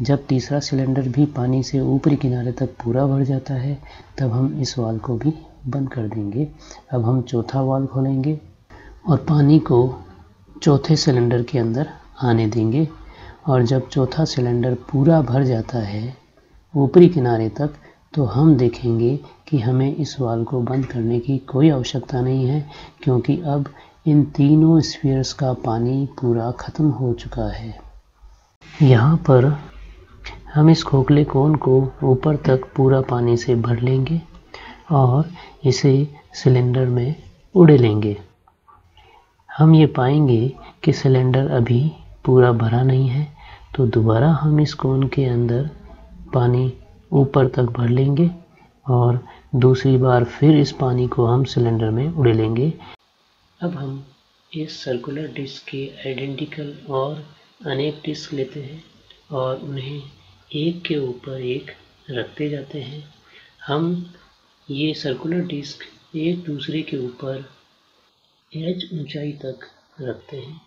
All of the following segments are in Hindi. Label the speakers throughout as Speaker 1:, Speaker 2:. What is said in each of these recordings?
Speaker 1: जब तीसरा सिलेंडर भी पानी से ऊपरी किनारे तक पूरा भर जाता है तब हम इस वाल्व को भी बंद कर देंगे। अब हम चौथा वाल्व खोलेंगे और पानी को चौथे सिलेंडर के अंदर आने देंगे, और जब चौथा सिलेंडर पूरा भर जाता है ऊपरी किनारे तक तो हम देखेंगे कि हमें इस वाल्व को बंद करने की कोई आवश्यकता नहीं है, क्योंकि अब इन तीनों स्फीयर्स का पानी पूरा ख़त्म हो चुका है। यहाँ पर हम इस खोखले कोन को ऊपर तक पूरा पानी से भर लेंगे और इसे सिलेंडर में उड़े लेंगे। हम ये पाएंगे कि सिलेंडर अभी पूरा भरा नहीं है, तो दोबारा हम इस कोन के अंदर पानी ऊपर तक भर लेंगे और दूसरी बार फिर इस पानी को हम सिलेंडर में उड़े लेंगे। अब हम इस सर्कुलर डिस्क के आइडेंटिकल और अनेक डिस्क लेते हैं और उन्हें एक के ऊपर एक रखते जाते हैं। हम ये सर्कुलर डिस्क एक दूसरे के ऊपर h ऊंचाई तक रखते हैं।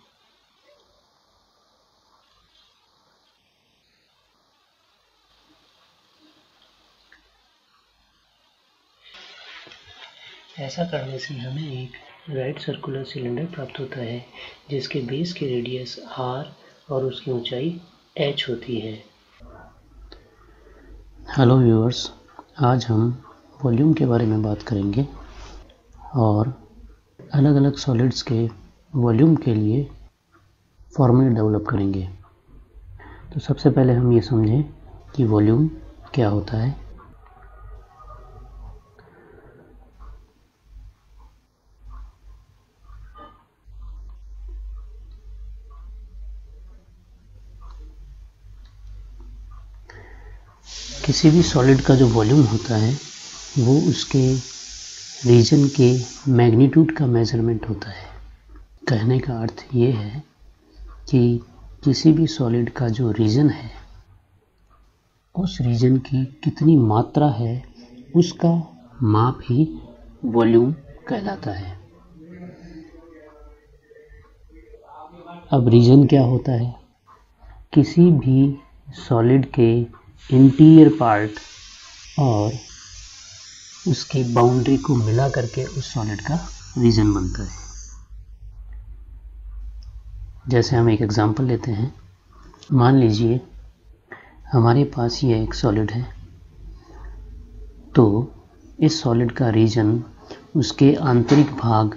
Speaker 1: ऐसा करने से हमें एक राइट सर्कुलर सिलेंडर प्राप्त होता है जिसके बेस की रेडियस r और उसकी ऊंचाई h होती है। हेलो व्यूअर्स, आज हम वॉल्यूम के बारे में बात करेंगे और अलग अलग सॉलिड्स के वॉल्यूम के लिए फॉर्मूले डेवलप करेंगे। तो सबसे पहले हम ये समझें कि वॉल्यूम क्या होता है। किसी भी सॉलिड का जो वॉल्यूम होता है वो उसके रीजन के मैग्नीट्यूड का मेजरमेंट होता है। कहने का अर्थ ये है कि किसी भी सॉलिड का जो रीजन है उस रीजन की कितनी मात्रा है उसका माप ही वॉल्यूम कहलाता है। अब रीजन क्या होता है? किसी भी सॉलिड के इंटीरियर पार्ट और उसकी बाउंड्री को मिला करके उस सॉलिड का रीजन बनता है। जैसे हम एक एग्जांपल लेते हैं। मान लीजिए हमारे पास ये एक सॉलिड है, तो इस सॉलिड का रीजन उसके आंतरिक भाग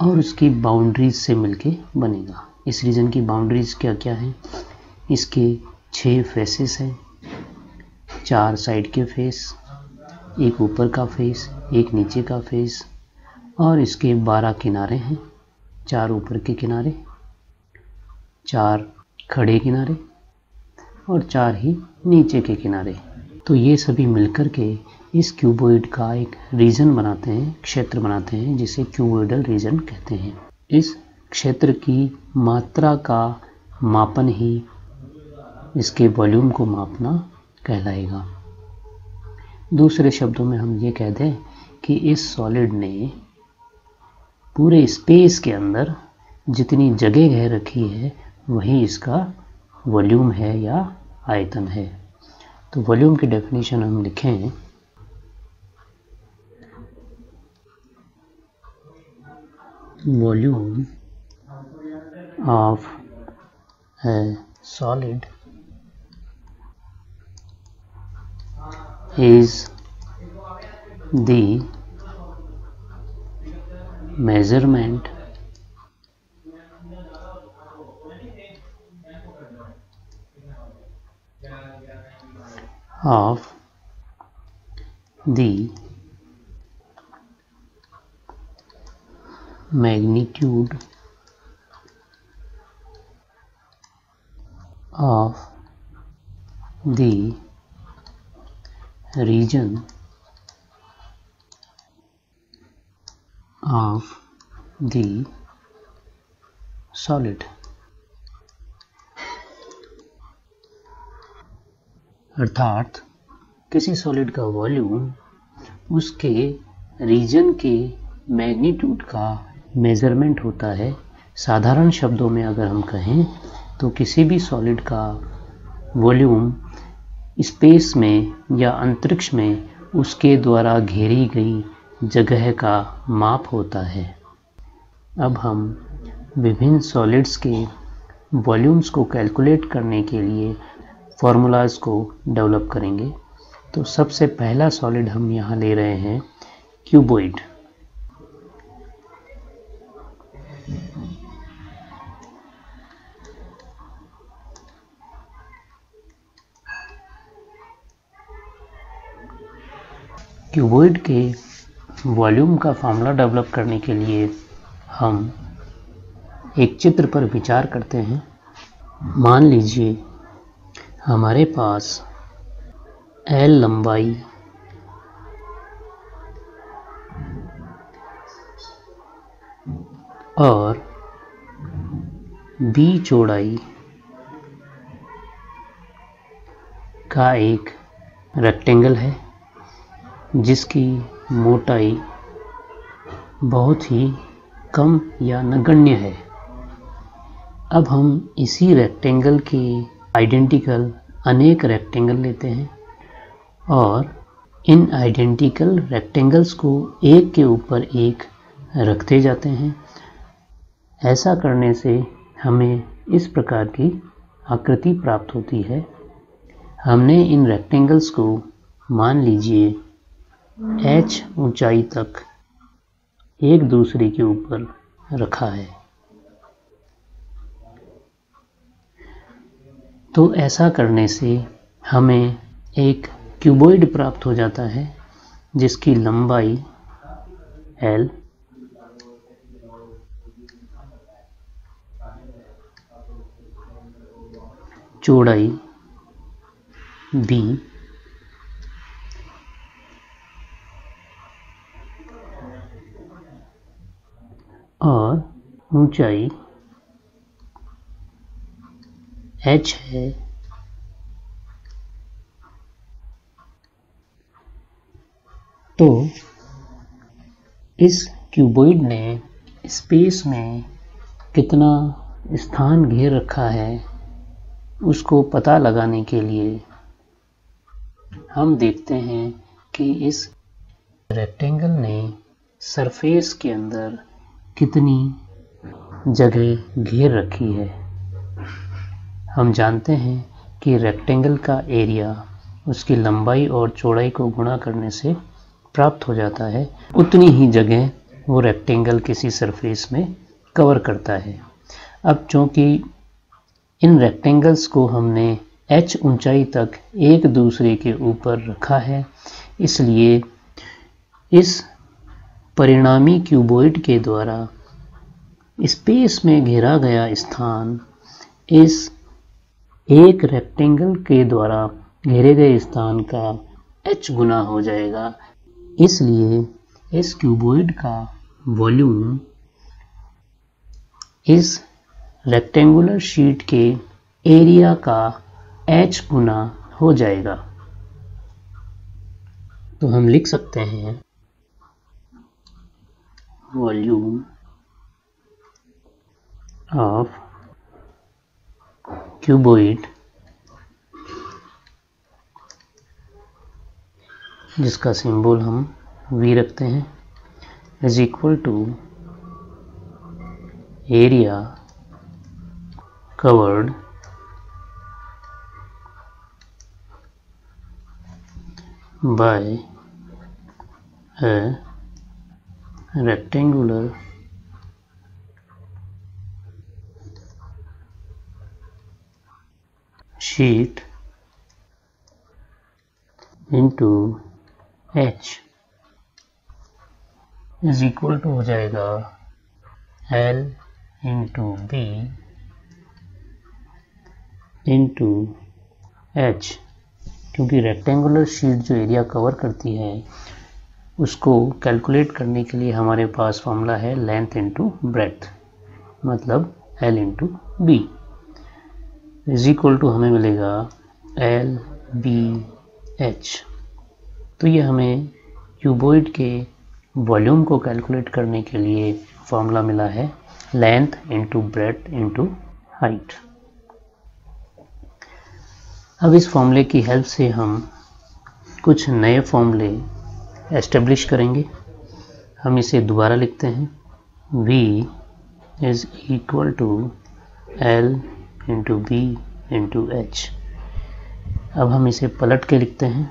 Speaker 1: और उसकी बाउंड्रीज से मिलके बनेगा। इस रीजन की बाउंड्रीज क्या क्या हैं? इसके 6 फेसेस हैं, 4 साइड के फेस, एक ऊपर का फेस, एक नीचे का फेस, और इसके 12 किनारे हैं, 4 ऊपर के किनारे, 4 खड़े किनारे और 4 ही नीचे के किनारे। तो ये सभी मिलकर के इस क्यूबॉइड का एक रीजन बनाते हैं, क्षेत्र बनाते हैं, जिसे क्यूबॉइडल रीजन कहते हैं। इस क्षेत्र की मात्रा का मापन ही इसके वॉल्यूम को मापना कहलाएगा। दूसरे शब्दों में हम ये कह दें कि इस सॉलिड ने पूरे स्पेस के अंदर जितनी जगह घेर रखी है वही इसका वॉल्यूम है या आयतन है। तो वॉल्यूम की डेफिनेशन हम लिखें, volume of A solid is the measurement of the magnitude of the region of the solid। अर्थात किसी सॉलिड का वॉल्यूम उसके रीजन के मैग्नीट्यूड का मेजरमेंट होता है। साधारण शब्दों में अगर हम कहें तो किसी भी सॉलिड का वॉल्यूम स्पेस में या अंतरिक्ष में उसके द्वारा घेरी गई जगह का माप होता है। अब हम विभिन्न सॉलिड्स के वॉल्यूम्स को कैलकुलेट करने के लिए फॉर्मूलाज को डेवलप करेंगे। तो सबसे पहला सॉलिड हम यहाँ ले रहे हैं क्यूबॉइड। क्यूबॉइड के वॉल्यूम का फार्मूला डेवलप करने के लिए हम एक चित्र पर विचार करते हैं। मान लीजिए हमारे पास L लंबाई और B चौड़ाई का एक रेक्टेंगल है जिसकी मोटाई बहुत ही कम या नगण्य है। अब हम इसी रेक्टेंगल के आइडेंटिकल अनेक रेक्टेंगल लेते हैं और इन आइडेंटिकल रेक्टेंगल्स को एक के ऊपर एक रखते जाते हैं। ऐसा करने से हमें इस प्रकार की आकृति प्राप्त होती है। हमने इन रेक्टेंगल्स को मान लीजिए h ऊंचाई तक एक दूसरे के ऊपर रखा है। तो ऐसा करने से हमें एक क्यूबॉइड प्राप्त हो जाता है जिसकी लंबाई L, चौड़ाई B और ऊंचाई h है। तो इस क्यूबॉइड ने स्पेस में कितना स्थान घेर रखा है उसको पता लगाने के लिए हम देखते हैं कि इस रेक्टेंगल ने सरफेस के अंदर कितनी जगह घेर रखी है। हम जानते हैं कि रेक्टेंगल का एरिया उसकी लंबाई और चौड़ाई को गुणा करने से प्राप्त हो जाता है। उतनी ही जगह वो रेक्टेंगल किसी सरफेस में कवर करता है। अब चूंकि इन रेक्टेंगल्स को हमने h ऊंचाई तक एक दूसरे के ऊपर रखा है, इसलिए इस परिणामी क्यूबॉइड के द्वारा स्पेस में घेरा गया स्थान इस एक रेक्टेंगल के द्वारा घेरे गए स्थान का h गुना हो जाएगा। इसलिए इस क्यूबॉइड का वॉल्यूम इस रेक्टेंगुलर शीट के एरिया का h गुना हो जाएगा। तो हम लिख सकते हैं वॉल्यूम ऑफ क्यूबॉइड, जिसका सिंबल हम V रखते हैं, is equal to area covered by a rectangular sheet into h is equal to हो जाएगा L into B into h। क्योंकि रेक्टेंगुलर शीट जो एरिया कवर करती है उसको कैलकुलेट करने के लिए हमारे पास फॉर्मूला है लेंथ इंटू ब्रेड्थ, मतलब L into B is equal to हमें मिलेगा L B H। तो ये हमें क्यूबॉइड के वॉल्यूम को कैलकुलेट करने के लिए फॉर्मूला मिला है length into breadth into height. अब इस फॉर्मूले की हेल्प से हम कुछ नए फॉर्मूले एस्टेब्लिश करेंगे। हम इसे दोबारा लिखते हैं, V is equal to L into B into H. अब हम इसे पलट के लिखते हैं,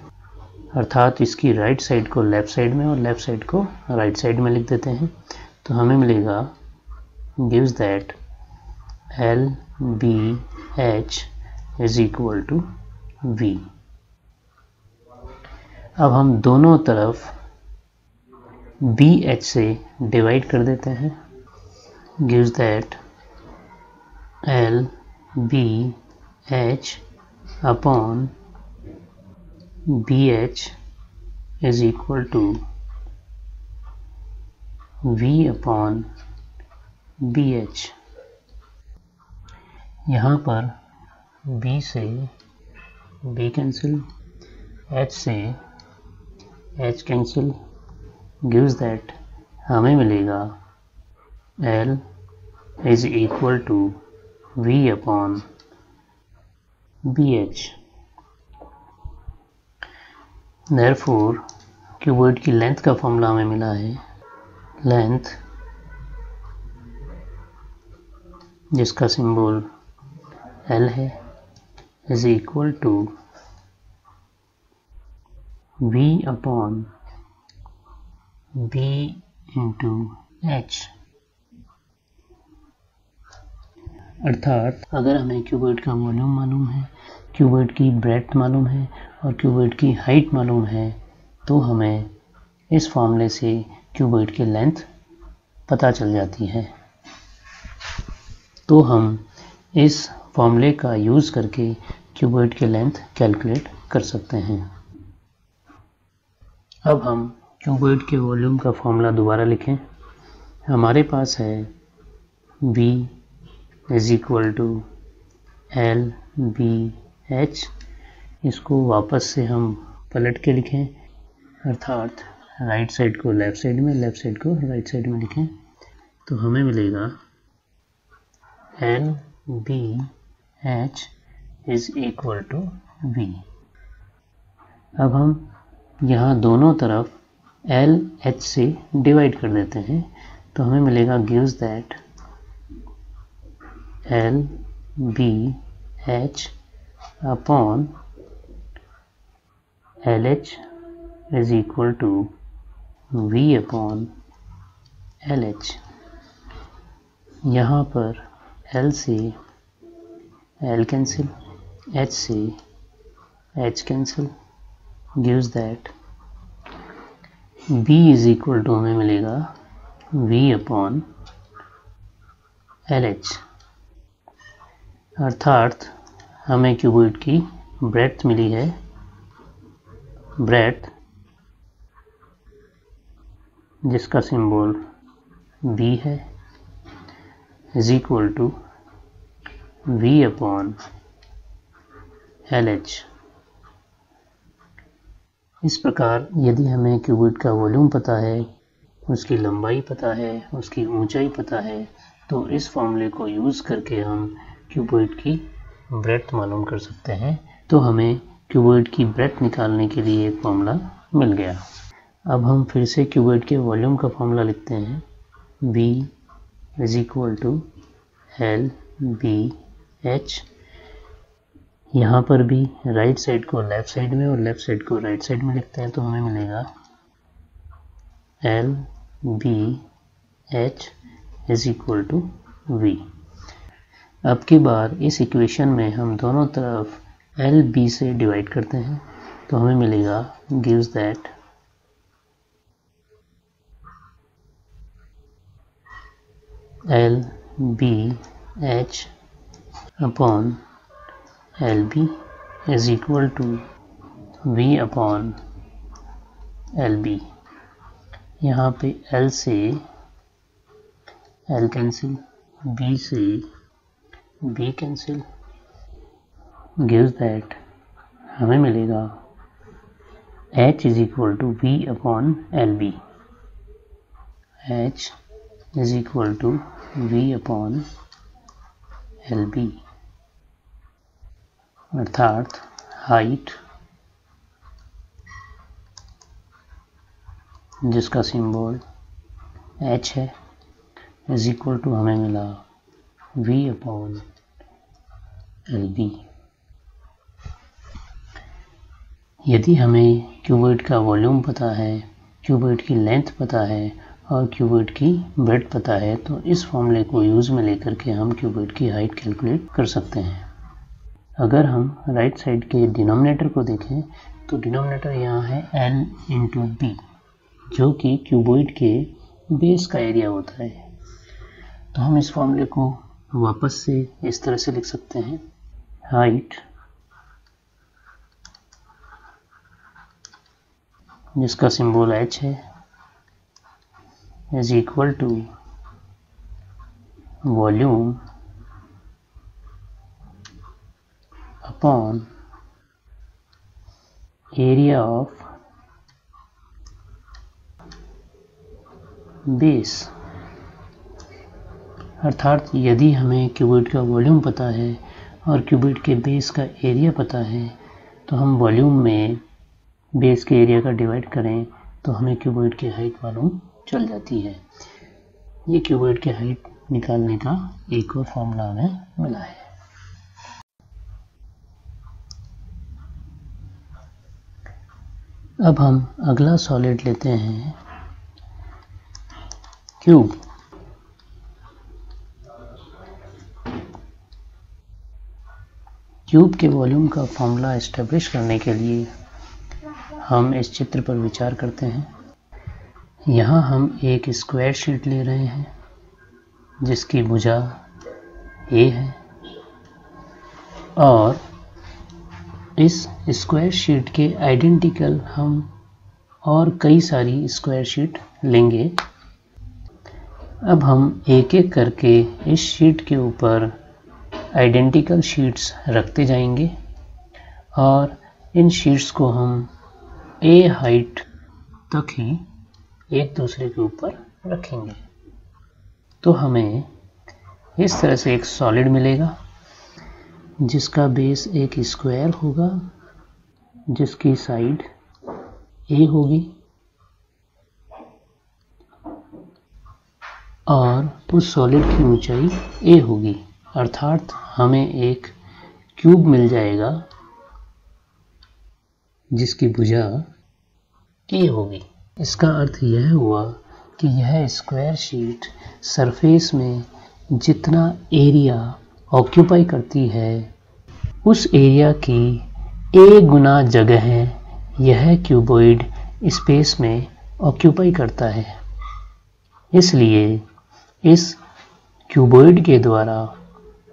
Speaker 1: अर्थात इसकी राइट साइड को लेफ़्ट साइड में और लेफ़्ट साइड को राइट साइड में लिख देते हैं। तो हमें मिलेगा gives that L B H is equal to V। अब हम दोनों तरफ BH से डिवाइड कर देते हैं, gives that L B H upon BH is equal to V upon BH। यहाँ पर B से B कैंसिल, H से H कैंसिल, गिव्स दैट हमें मिलेगा L is equal to V upon BH। Therefore cuboid की लेंथ का फॉर्मूला हमें मिला है, लेंथ जिसका सिंबल L है is equal to V upon B into H। अर्थात अगर हमें क्यूबॉइड का वॉल्यूम मालूम है, क्यूबॉइड की ब्रेड्थ मालूम है और क्यूबॉइड की हाइट मालूम है, तो हमें इस फॉर्मूले से क्यूबॉइड की लेंथ पता चल जाती है। तो हम इस फॉर्मूले का यूज़ करके क्यूबॉइड की लेंथ कैलकुलेट कर सकते हैं। अब हम क्यूबॉइड के वॉल्यूम का फॉर्मूला दोबारा लिखें। हमारे पास है V is equal to L B H। इसको वापस से हम पलट के लिखें, अर्थात राइट साइड को लेफ़्ट साइड में, लेफ़्ट साइड को राइट साइड में लिखें। तो हमें मिलेगा L B H is equal to V। अब हम यहाँ दोनों तरफ L H से डिवाइड कर देते हैं, तो हमें मिलेगा gives that L B H upon LH is equal to V upon LH। यहाँ पर L से L कैंसिल, H से H cancel, gives that B is equal to हमें मिलेगा V अपॉन LH। अर्थात हमें क्यूबॉइड की ब्रेड्थ मिली है, ब्रेड्थ जिसका सिंबल B है is equal to V upon LH। इस प्रकार यदि हमें क्यूबॉइड का वॉल्यूम पता है, उसकी लंबाई पता है, उसकी ऊंचाई पता है, तो इस फॉर्मूले को यूज़ करके हम क्यूबॉइड की ब्रेड्थ मालूम कर सकते हैं। तो हमें क्यूबॉइड की ब्रेड्थ निकालने के लिए एक फॉर्मूला मिल गया। अब हम फिर से क्यूबॉइड के वॉल्यूम का फॉर्मूला लिखते हैं, V is equal to L B H। यहाँ पर भी राइट साइड को लेफ़्ट साइड में और लेफ़्ट साइड को राइट साइड में लिखते हैं, तो हमें मिलेगा L B H is equal to V। अब की बार इस इक्वेशन में हम दोनों तरफ L B से डिवाइड करते हैं, तो हमें मिलेगा gives that L B H upon L B is equal to V upon L B। यहाँ पे L से L कैंसिल, B से B कैंसिल, गिव्स दैट हमें मिलेगा H is equal to V upon L B। H is equal to V upon L B। अर्थात हाइट जिसका सिंबल h है इज इक्वल टू हमें मिला v/lb। यदि हमें क्यूबॉइड का वॉल्यूम पता है, क्यूबॉइड की लेंथ पता है और क्यूबॉइड की ब्रेड्थ पता है तो इस फॉर्मूले को यूज में लेकर के हम क्यूबॉइड की हाइट कैलकुलेट कर सकते हैं। अगर हम राइट साइड के डिनोमिनेटर को देखें तो डिनोमिनेटर यहाँ है L इंटू बी, जो कि क्यूबॉइड के बेस का एरिया होता है। तो हम इस फॉर्मूले को वापस से इस तरह से लिख सकते हैं, हाइट जिसका सिंबल h है is equal to volume upon area of base. अर्थात यदि हमें क्यूबॉइड का वॉल्यूम पता है और क्यूबॉइड के बेस का एरिया पता है तो हम वॉल्यूम में बेस के एरिया का डिवाइड करें तो हमें क्यूबॉइड की हाइट मालूम चल जाती है। ये क्यूबॉइड की हाइट निकालने का एक और फॉर्मूला हमें मिला है। अब हम अगला सॉलिड लेते हैं, क्यूब। क्यूब के वॉल्यूम का फॉर्मूला एस्टेब्लिश करने के लिए हम इस चित्र पर विचार करते हैं। यहाँ हम एक स्क्वायर शीट ले रहे हैं जिसकी भुजा A है और इस स्क्वायर शीट के आइडेंटिकल हम और कई सारी स्क्वायर शीट लेंगे। अब हम एक एक करके इस शीट के ऊपर आइडेंटिकल शीट्स रखते जाएंगे और इन शीट्स को हम A हाइट तक ही एक दूसरे के ऊपर रखेंगे। तो हमें इस तरह से एक सॉलिड मिलेगा जिसका बेस एक स्क्वायर होगा, जिसकी साइड A होगी और उस सॉलिड की ऊंचाई A होगी। अर्थात हमें एक क्यूब मिल जाएगा जिसकी भुजा A होगी। इसका अर्थ यह हुआ कि यह स्क्वायर शीट सरफेस में जितना एरिया ऑक्यूपाई करती है उस एरिया की A गुना जगह यह क्यूबॉइड स्पेस में ऑक्यूपाई करता है। इसलिए इस क्यूबॉइड के द्वारा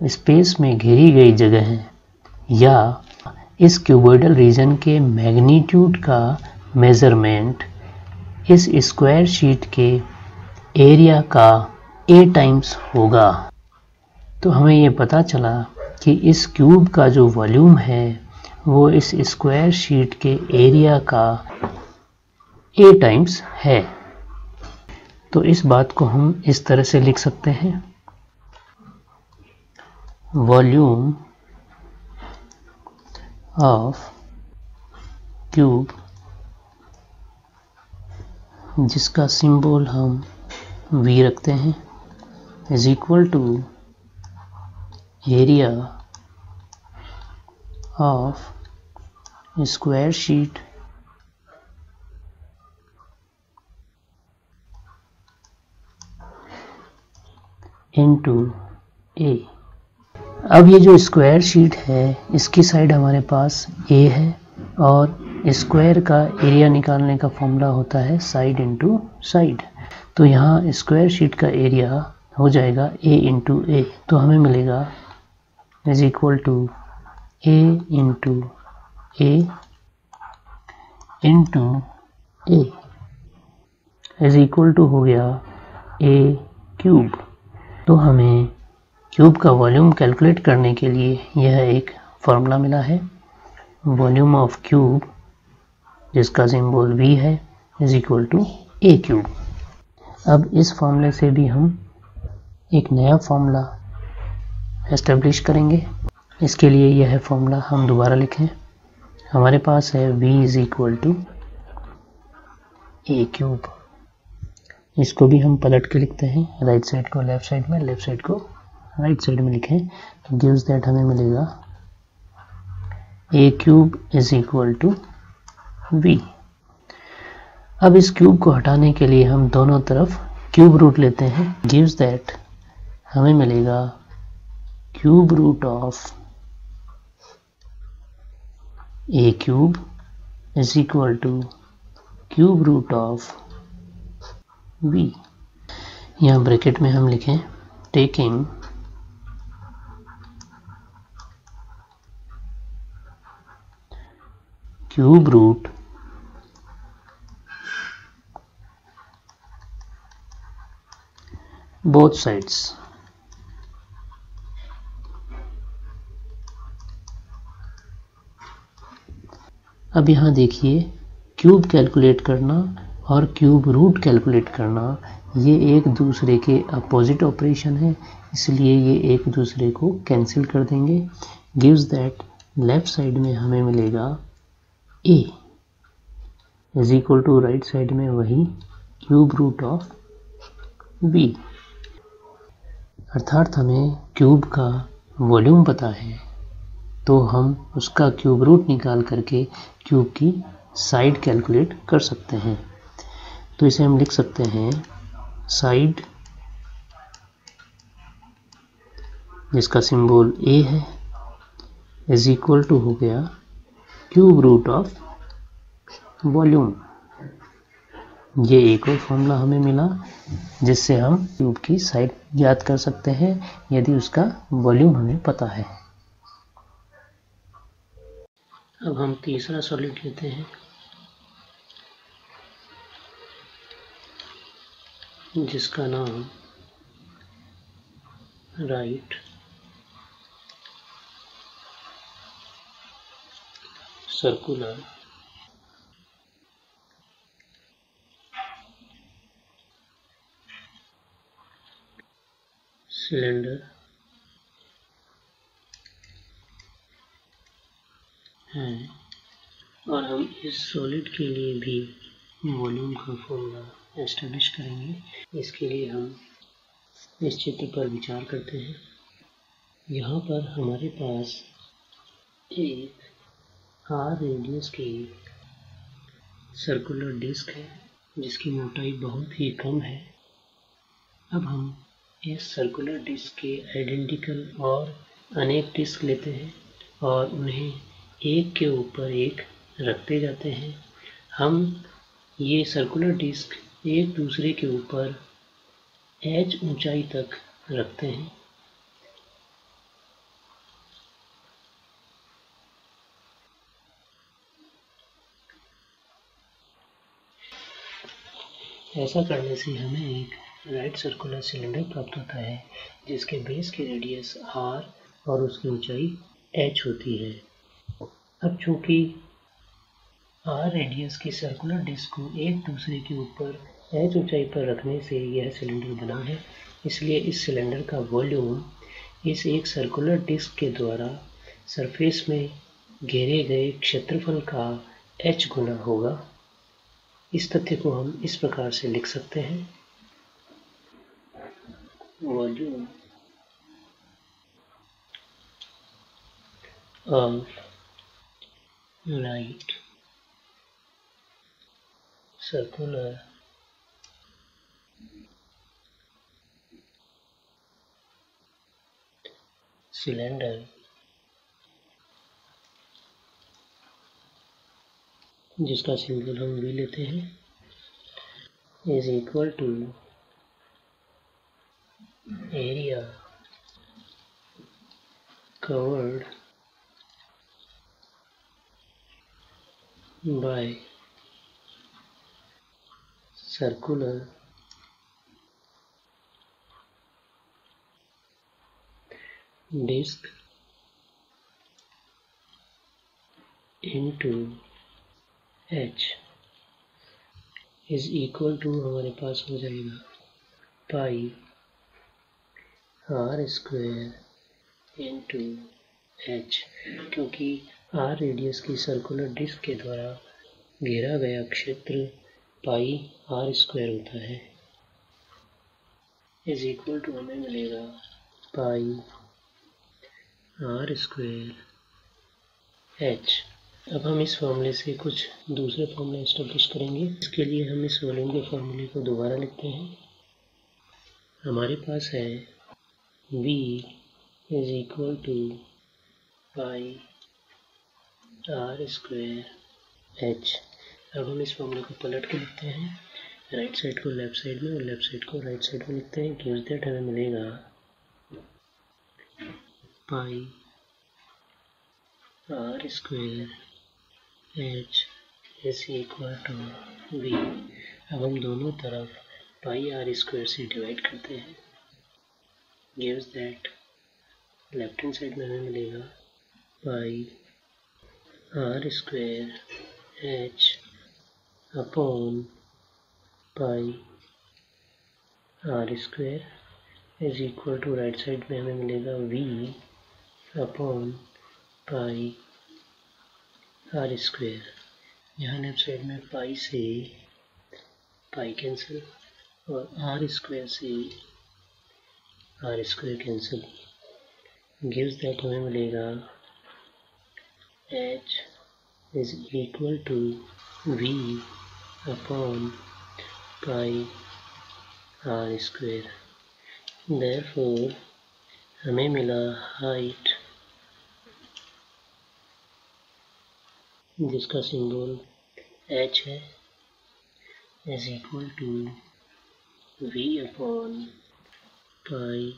Speaker 1: स्पेस में घेरी गई जगह या इस क्यूबॉइडल रीजन के मैग्नीट्यूड का मेजरमेंट इस स्क्वायर शीट के एरिया का A टाइम्स होगा। तो हमें ये पता चला कि इस क्यूब का जो वॉल्यूम है वो इस स्क्वायर शीट के एरिया का A टाइम्स है। तो इस बात को हम इस तरह से लिख सकते हैं, वॉल्यूम ऑफ क्यूब जिसका सिंबल हम V रखते हैं is equal to area of square sheet into A। अब ये जो स्क्वायर शीट है इसकी साइड हमारे पास A है और स्क्वायर का एरिया निकालने का फॉर्मूला होता है साइड इंटू साइड। तो यहाँ स्क्वायर शीट का एरिया हो जाएगा A इंटू A। तो हमें मिलेगा is equal to A into A into A is equal to हो गया A क्यूब। तो हमें क्यूब का वॉल्यूम कैलकुलेट करने के लिए यह एक फार्मूला मिला है, वॉल्यूम ऑफ क्यूब जिसका सिंबल V है is equal to A cube. अब इस फार्मूले से भी हम एक नया फार्मूला एस्टेब्लिश करेंगे। इसके लिए यह फार्मूला हम दोबारा लिखें, हमारे पास है v is equal to a cube. इसको भी हम पलट के लिखते हैं, राइट साइड को लेफ्ट साइड में, लेफ्ट साइड को राइट साइड में लिखें तो गिव्स दैट हमें मिलेगा a cube is equal to v। अब इस क्यूब को हटाने के लिए हम दोनों तरफ क्यूब रूट लेते हैं, गिव्स दैट हमें मिलेगा cube root of a cube is equal to cube root of v। यहाँ ब्रैकेट में हम लिखें taking cube root both sides. अब यहाँ देखिए, क्यूब कैलकुलेट करना और क्यूब रूट कैलकुलेट करना ये एक दूसरे के अपोजिट ऑपरेशन है, इसलिए ये एक दूसरे को कैंसिल कर देंगे। गिव्स दैट लेफ्ट साइड में हमें मिलेगा a is equal to right side में वही क्यूब रूट ऑफ v। अर्थात हमें क्यूब का वॉल्यूम पता है तो हम उसका क्यूब रूट निकाल करके क्यूब की साइड कैलकुलेट कर सकते हैं। तो इसे हम लिख सकते हैं साइड, जिसका सिंबल a है, इज इक्वल टू हो गया क्यूब रूट ऑफ वॉल्यूम। ये एक और फॉर्मूला हमें मिला जिससे हम क्यूब की साइड ज्ञात कर सकते हैं यदि उसका वॉल्यूम हमें पता है। अब हम तीसरा सॉलिड लेते हैं जिसका नाम राइट सर्कुलर सिलेंडर है, और हम इस सॉलिड के लिए भी वॉल्यूम का फॉर्मूला एस्टेब्लिश करेंगे। इसके लिए हम इस चित्र पर विचार करते हैं। यहाँ पर हमारे पास एक r रेडियस की सर्कुलर डिस्क है जिसकी मोटाई बहुत ही कम है। अब हम इस सर्कुलर डिस्क के आइडेंटिकल और अनेक डिस्क लेते हैं और उन्हें एक के ऊपर एक रखते जाते हैं। हम ये सर्कुलर डिस्क एक दूसरे के ऊपर h ऊंचाई तक रखते हैं। ऐसा करने से हमें एक राइट सर्कुलर सिलेंडर प्राप्त होता है जिसके बेस की रेडियस r और उसकी ऊंचाई h होती है। अब चूंकि r रेडियस की सर्कुलर डिस्क को एक दूसरे के ऊपर h ऊंचाई पर रखने से यह सिलेंडर बना है, इसलिए इस सिलेंडर का वॉल्यूम इस एक सर्कुलर डिस्क के द्वारा सरफेस में घेरे गए क्षेत्रफल का h गुना होगा। इस तथ्य को हम इस प्रकार से लिख सकते हैं, volume of right circular cylinder जिसका सिंबल हम v लेते हैं, is equal to area covered by circular disc into h is equal to हमारे पास हो जाएगा pi r square into h, क्योंकि आर रेडियस की सर्कुलर डिस्क के द्वारा घेरा गया क्षेत्र पाई आर स्क्वायर होता है इज इक्वल टू हमें मिलेगा पाई आर स्क्वायर एच। अब हम इस फॉर्मूले से कुछ दूसरे फॉर्मूले एस्टेब्लिश करेंगे। इसके लिए हम इस वॉल्यूम के फॉर्मूले को दोबारा लिखते हैं। हमारे पास है V is equal to pi r square h. अब हम इस फॉर्मूले को पलट के लिखते हैं, राइट साइड को लेफ्ट साइड में और लेफ्ट साइड को राइट साइड में लिखते हैं। गिव्स दैट हमें मिलेगा pi r square h is equal to v. अब हम दोनों तरफ पाई आर स्क्वायर से डिवाइड करते हैं। Gives that left hand side में हमें मिलेगा pi r square h upon pi r square is equal to right side में हमें मिलेगा v upon pi r square. यहाँ लेफ्ट साइड में पाई से पाई कैंसिल और आर स्क्वायर से r square cancel. Gives that हमें मिलेगा h is equal to v upon pi r square. Therefore हमें मिला हाइट जिसका सिंबल h है is equal to v upon pi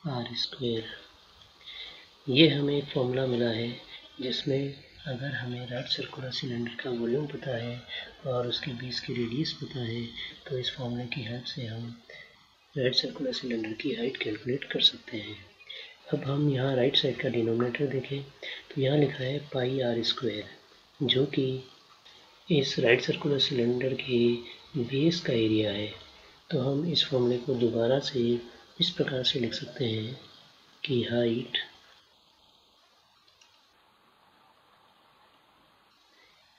Speaker 1: r square. ये हमें एक फॉर्मूला मिला है जिसमें अगर हमें राइट सर्कुलर सिलेंडर का वॉल्यूम पता है और उसके बेस की रेडियस पता है तो इस फॉर्मूले की हेल्प से हम राइट सर्कुलर सिलेंडर की हाइट कैलकुलेट कर सकते हैं। अब हम यहाँ राइट साइड का डिनोमिनेटर देखें तो यहाँ लिखा है पाई आर स्क्वायर, जो कि इस राइट सर्कुलर सिलेंडर के बेस का एरिया है। तो हम इस फॉर्मूले को दोबारा से इस प्रकार से लिख सकते हैं कि height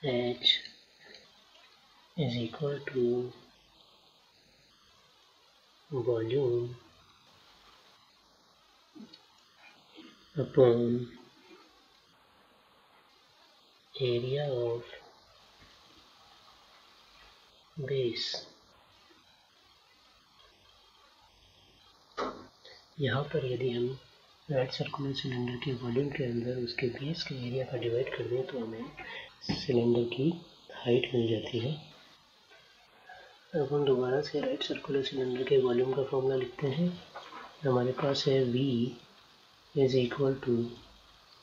Speaker 1: h is equal to volume upon area of base. यहाँ पर यदि हम राइट सर्कुलर सिलेंडर के वॉल्यूम के अंदर उसके बेस के एरिया का डिवाइड कर दें तो हमें सिलेंडर की हाइट मिल जाती है। अब हम दोबारा से राइट सर्कुलर सिलेंडर के वॉल्यूम का फॉर्मूला लिखते हैं। हमारे पास है V is equal to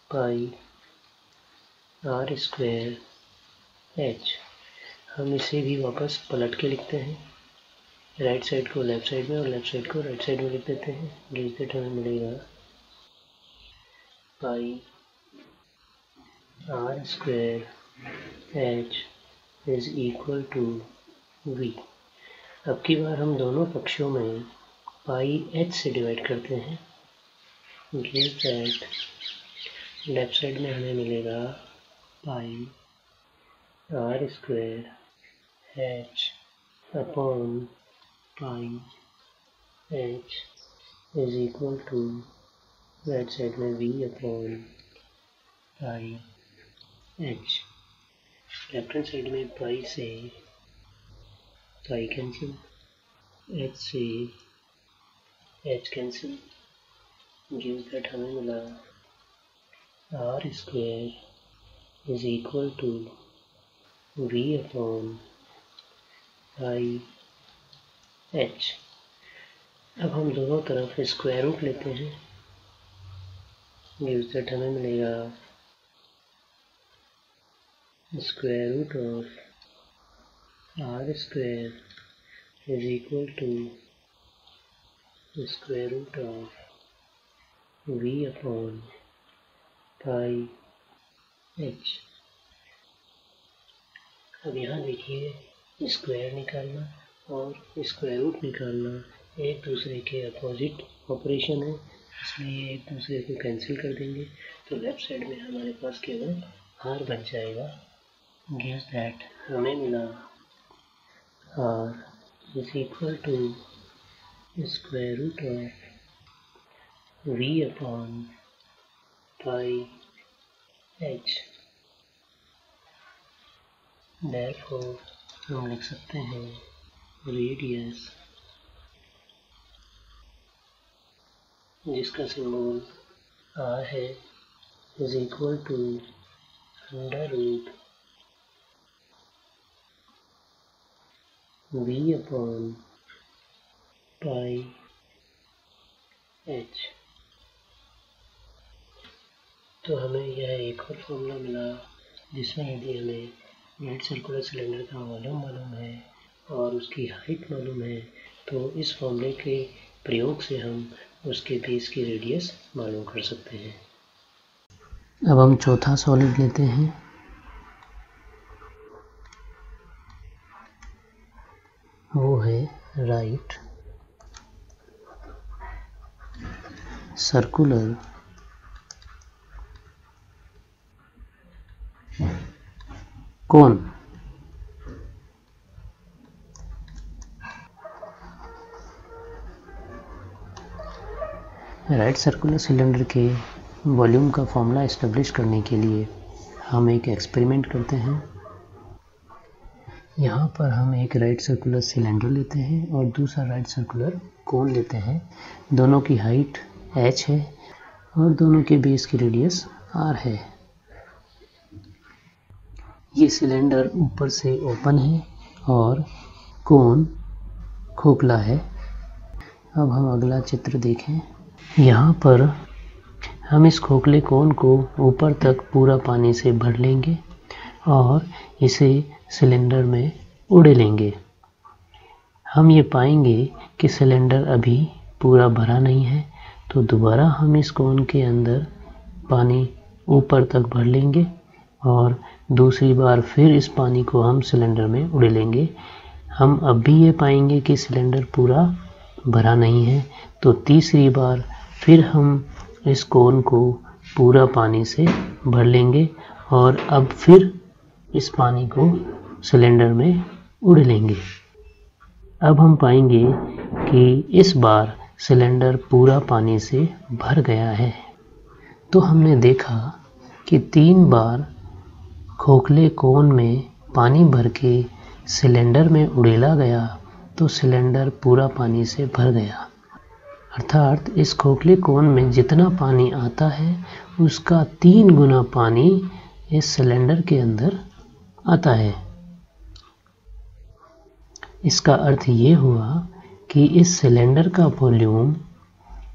Speaker 1: pi r square h. हम इसे भी वापस पलट के लिखते हैं, राइट साइड को लेफ्ट साइड में और लेफ्ट साइड को राइट साइड में लिख देते हैं। गिव्स दैट हमें मिलेगा pi r square h is equal to v. अब की बार हम दोनों पक्षों में पाई एच से डिवाइड करते हैं। गिव्स दैट लेफ्ट साइड में हमें मिलेगा pi r square h upon pi h is equal to right side में v upon pi h. Left hand side में पाई से पाई कैंसिल, एच से एच कैंसिल। गिव्स दैट हमें मिला r square is equal to v upon pi h. अब हम दोनों तरफ स्क्वायर रूट लेते हैं। गिव्स दैट हमें मिलेगा square root of r square is equal to square root of v upon pi h. अब यहाँ देखिए स्क्वायर निकालना और स्क्वायर रूट निकालना एक दूसरे के अपोजिट ऑपरेशन है। इसलिए ये एक दूसरे को कैंसिल कर देंगे, तो लेफ्ट साइड में हमारे पास केवल r बच जाएगा। गिव्स दैट हमें मिला r is equal to square root of v upon pi h। Therefore हम लिख सकते हैं रेडियस जिसका सिंबल r है is equal to under root v upon pi h। तो हमें यह एक और फॉर्मूला मिला जिसमें यदि हमें नेट सर्कुलर सिलेंडर का वॉल्यूम मालूम है और उसकी हाइट मालूम है, तो इस फॉर्मूले के प्रयोग से हम उसके बेस की रेडियस मालूम कर सकते हैं। अब हम चौथा सॉलिड लेते हैं। वो है right circular cone. Right circular cylinder के वॉल्यूम का फॉर्मूला एस्टेब्लिश करने के लिए हम एक एक्सपेरिमेंट करते हैं। यहाँ पर हम एक राइट सर्कुलर सिलेंडर लेते हैं और दूसरा राइट सर्कुलर कोन लेते हैं। दोनों की हाइट h है और दोनों के बेस की रेडियस r है। ये सिलेंडर ऊपर से ओपन है और कोन खोखला है। अब हम अगला चित्र देखें। यहाँ पर हम इस खोखले कोन को ऊपर तक पूरा पानी से भर लेंगे और इसे सिलेंडर में उड़े लेंगे। हम ये पाएंगे कि सिलेंडर अभी पूरा भरा नहीं है, तो दोबारा हम इस कोन के अंदर पानी ऊपर तक भर लेंगे और दूसरी बार फिर इस पानी को हम सिलेंडर में उड़े लेंगे। हम अब भी ये पाएंगे कि सिलेंडर पूरा भरा नहीं है, तो तीसरी बार फिर हम इस कोन को पूरा पानी से भर लेंगे और अब फिर इस पानी को सिलेंडर में उड़ लेंगे। अब हम पाएंगे कि इस बार सिलेंडर पूरा पानी से भर गया है। तो हमने देखा कि 3 बार खोखले कोन में पानी भर के सिलेंडर में उड़ेला गया तो सिलेंडर पूरा पानी से भर गया। अर्थात इस खोखले कोन में जितना पानी आता है उसका 3 गुना पानी इस सिलेंडर के अंदर आता है। इसका अर्थ ये हुआ कि इस सिलेंडर का वॉल्यूम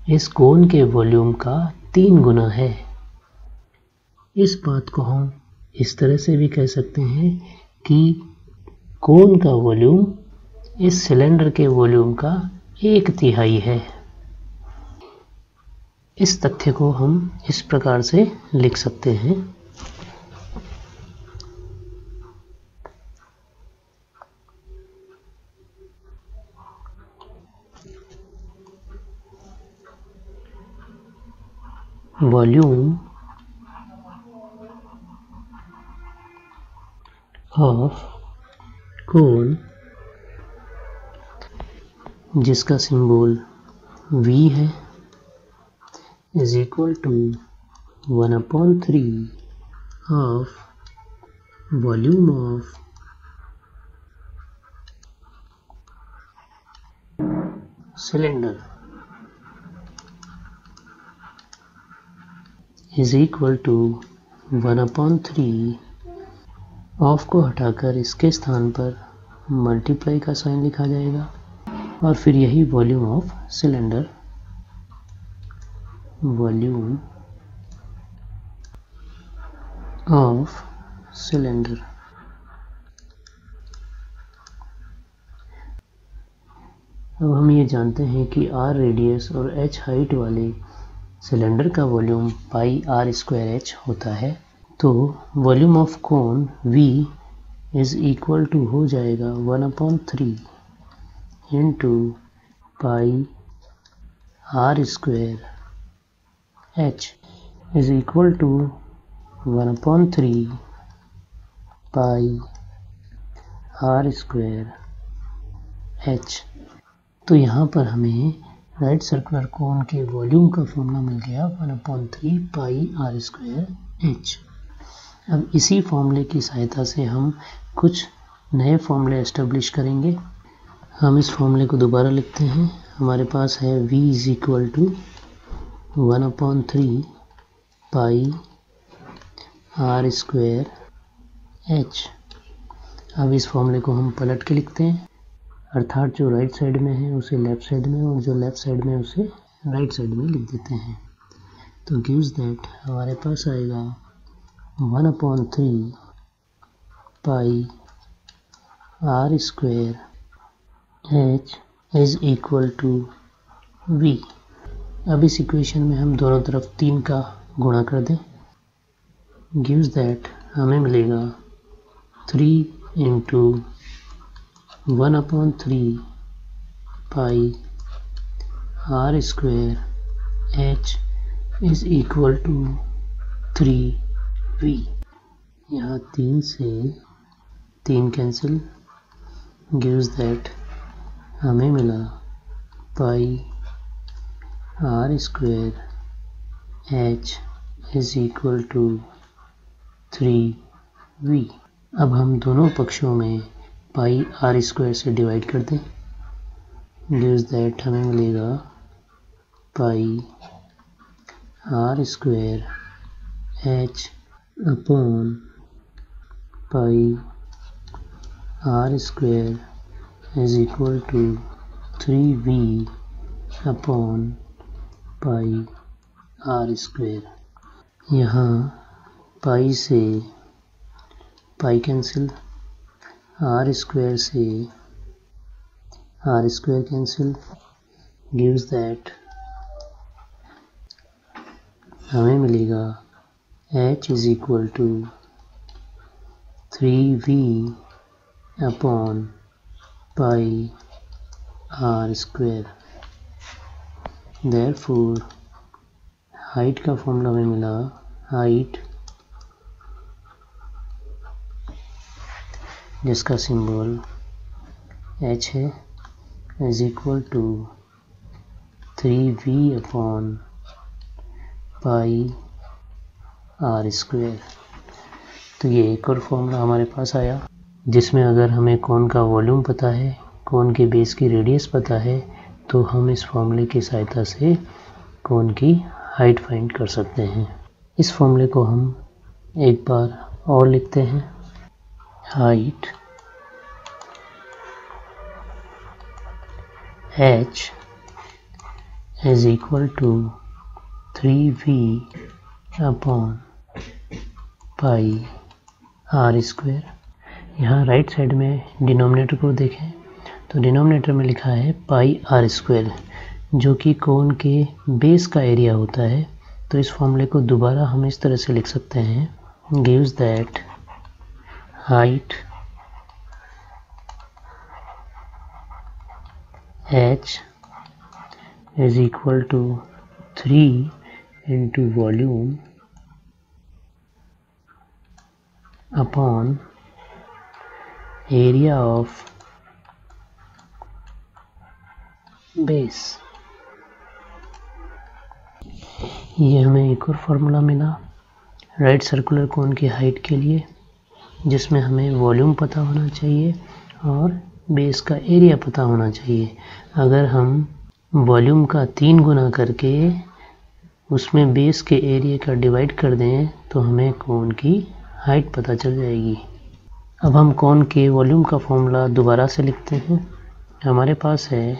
Speaker 1: इस कोन के वॉल्यूम का 3 गुना है। इस बात को हम इस तरह से भी कह सकते हैं कि कोन का वॉल्यूम इस सिलेंडर के वॉल्यूम का 1/3 है। इस तथ्य को हम इस प्रकार से लिख सकते हैं। वॉल्यूम ऑफ कोन जिसका सिंबल V है is equal to 1/3 of volume of cylinder is equal to 1/3 of को हटाकर इसके स्थान पर मल्टीप्लाई का साइन लिखा जाएगा और फिर यही volume of cylinder, volume of cylinder. अब हम ये जानते हैं कि r रेडियस और h हाइट वाले सिलेंडर का वॉल्यूम पाई r² h होता है। तो volume of cone V is equal to हो जाएगा 1/3 into pi r² h is equal to 1/3 pi r square h। तो यहाँ पर हमें राइट सर्कुलर कोन के वॉल्यूम का फॉर्मूला मिल गया 1/3 पाई r स्क्वायर h। अब इसी फॉर्मूले की सहायता से हम कुछ नए फॉर्मूले एस्टेब्लिश करेंगे। हम इस फॉर्मूले को दोबारा लिखते हैं। हमारे पास है v is equal to 1/3 pi r square h। अब इस फॉर्मूले को हम पलट के लिखते हैं, अर्थात जो राइट साइड में है उसे लेफ्ट साइड में और जो लेफ्ट साइड में उसे राइट साइड में लिख देते हैं। तो गिव्स दैट हमारे पास आएगा 1/3 pi r square h is equal to v। अब इस इक्वेशन में हम दोनों तरफ 3 का गुणा कर दें। गिव्स दैट हमें मिलेगा 3 into 1/3 pi r square h is equal to 3v। यहाँ 3 से 3 कैंसिल, गिव्स दैट हमें मिला pi r square h is equal to 3v। अब हम दोनों पक्षों में पाई r स्क्वायर से डिवाइड कर दें। गिव्स दैट हमें मिलेगा pi r square h upon pi r square is equal to 3v upon pi r square. यहाँ पाई से पाई कैंसिल, r स्क्वायर से r square cancel, gives that हमें मिलेगा h is equal to 3v upon pi r square. Therefore height का फॉर्मूला हमें मिला, हाइट जिसका सिंबल h है is equal to 3v upon pi r square. तो ये एक और फॉर्मूला हमारे पास आया, जिसमें अगर हमें कोन का वॉल्यूम पता है, कोन के बेस की रेडियस पता है, तो हम इस फॉर्मूले की सहायता से कोन की हाइट फाइंड कर सकते हैं। इस फॉर्मूले को हम एक बार और लिखते हैं। Height h is equal to 3v upon pi r square. यहाँ राइट साइड में डिनोमिनेटर को देखें तो डिनोमिनेटर में लिखा है पाई r स्क्वायर, जो कि कोन के बेस का एरिया होता है। तो इस फॉर्मूले को दोबारा हम इस तरह से लिख सकते हैं, gives that height h is equal to 3 into volume upon area of base. ये हमें एक और फार्मूला मिला राइट सर्कुलर कोन की हाइट के लिए, जिसमें हमें वॉल्यूम पता होना चाहिए और बेस का एरिया पता होना चाहिए। अगर हम वॉल्यूम का 3 गुना करके उसमें बेस के एरिया का डिवाइड कर दें तो हमें कोन की हाइट पता चल जाएगी। अब हम कोन के वॉल्यूम का फॉर्मूला दोबारा से लिखते हैं। हमारे पास है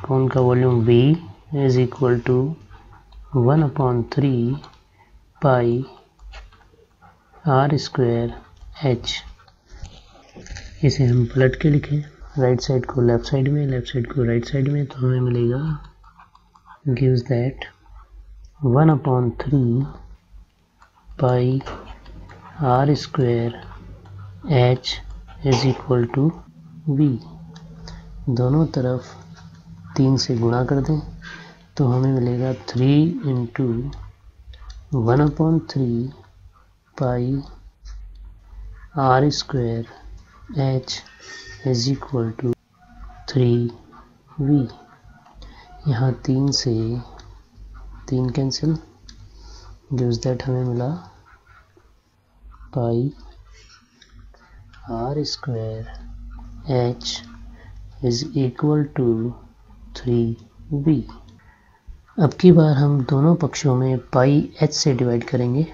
Speaker 1: कोन का volume v is equal to 1/3 pi r square h। इसे हम पलट के लिखें, राइट साइड को लेफ्ट साइड में, लेफ्ट साइड को राइट साइड में, तो हमें मिलेगा gives that 1/3 pi r square h is equal to v। दोनों तरफ 3 से गुणा कर दें तो हमें मिलेगा 3 into 1/3 pi r square h is equal to 3v। यहाँ 3 से 3 कैंसिल, गिव्स दैट हमें मिला pi r square h is equal to 3v। अब की बार हम दोनों पक्षों में पाई h से डिवाइड करेंगे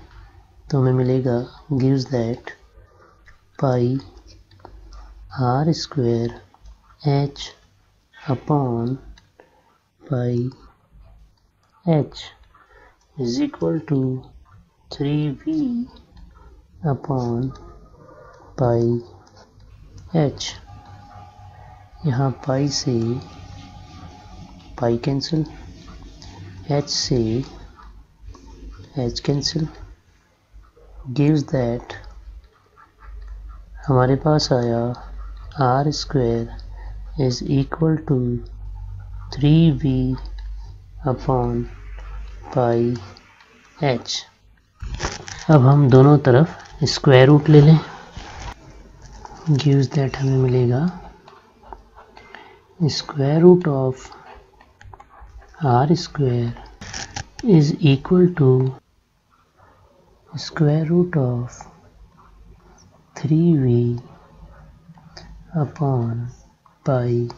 Speaker 1: तो हमें मिलेगा gives that pi r square h upon pi h is equal to 3v upon pi h। यहाँ पाई से पाई कैंसिल, h से h कैंसिल, गिव्स दैट हमारे पास आया r square is equal to 3v upon pi h। अब हम दोनों तरफ स्क्वायर रूट ले लें, गिव्स दैट हमें मिलेगा square root of r square is equal to square root of 3v upon pi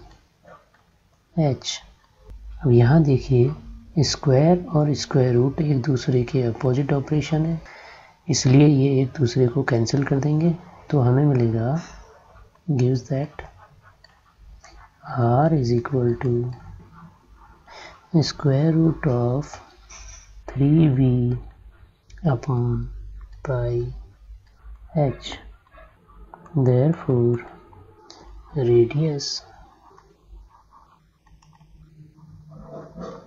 Speaker 1: h। अब यहाँ देखिए स्क्वायर और स्क्वायर रूट एक दूसरे के अपोजिट ऑपरेशन है, इसलिए ये एक दूसरे को कैंसिल कर देंगे तो हमें मिलेगा gives that r is equal to square root of 3v upon pi h। Therefore radius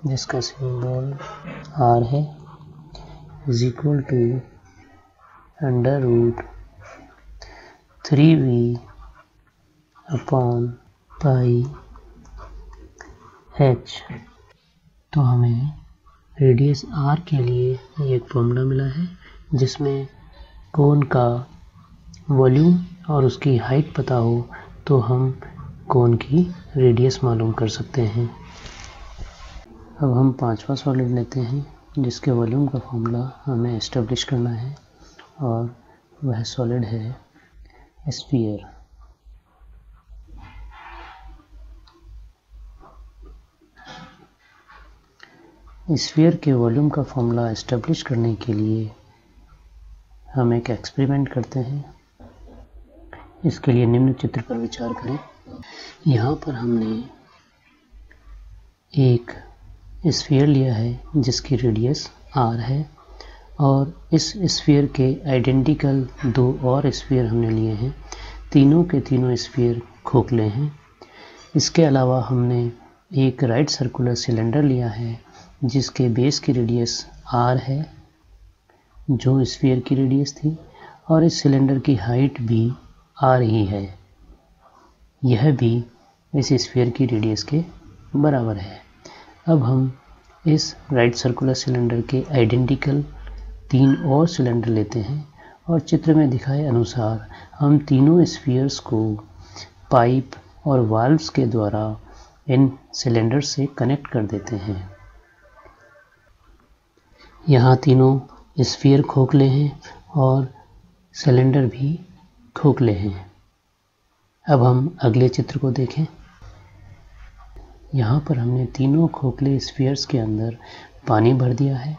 Speaker 1: जिसका सिंबल r है is equal to under root 3v upon pi h। तो हमें रेडियस r के लिए एक फॉर्मूला मिला है जिसमें कोन का वॉल्यूम और उसकी हाइट पता हो तो हम कोन की रेडियस मालूम कर सकते हैं। अब हम पांचवा सॉलिड लेते हैं जिसके वॉल्यूम का फॉर्मूला हमें एस्टेब्लिश करना है और वह सॉलिड है स्फीयर। स्फीयर के वॉल्यूम का फॉर्मूला एस्टेब्लिश करने के लिए हम एक एक्सपेरिमेंट करते हैं। इसके लिए निम्न चित्र पर विचार करें। यहाँ पर हमने एक स्फीयर लिया है जिसकी रेडियस r है और इस स्फीयर के आइडेंटिकल दो और स्फीयर हमने लिए हैं। तीनों के तीनों स्फीयर खोखले हैं। इसके अलावा हमने एक राइट सर्कुलर सिलेंडर लिया है जिसके बेस की रेडियस r है जो स्फीयर की रेडियस थी और इस सिलेंडर की हाइट भी r ही है, यह भी इस स्फीयर की रेडियस के बराबर है। अब हम इस राइट सर्कुलर सिलेंडर के आइडेंटिकल तीन और सिलेंडर लेते हैं और चित्र में दिखाए अनुसार हम तीनों स्फीयर्स को पाइप और वाल्व्स के द्वारा इन सिलेंडर से कनेक्ट कर देते हैं। यहाँ तीनों स्फीयर खोखले हैं और सिलेंडर भी खोखले हैं। अब हम अगले चित्र को देखें। यहाँ पर हमने तीनों खोखले स्फीयर्स के अंदर पानी भर दिया है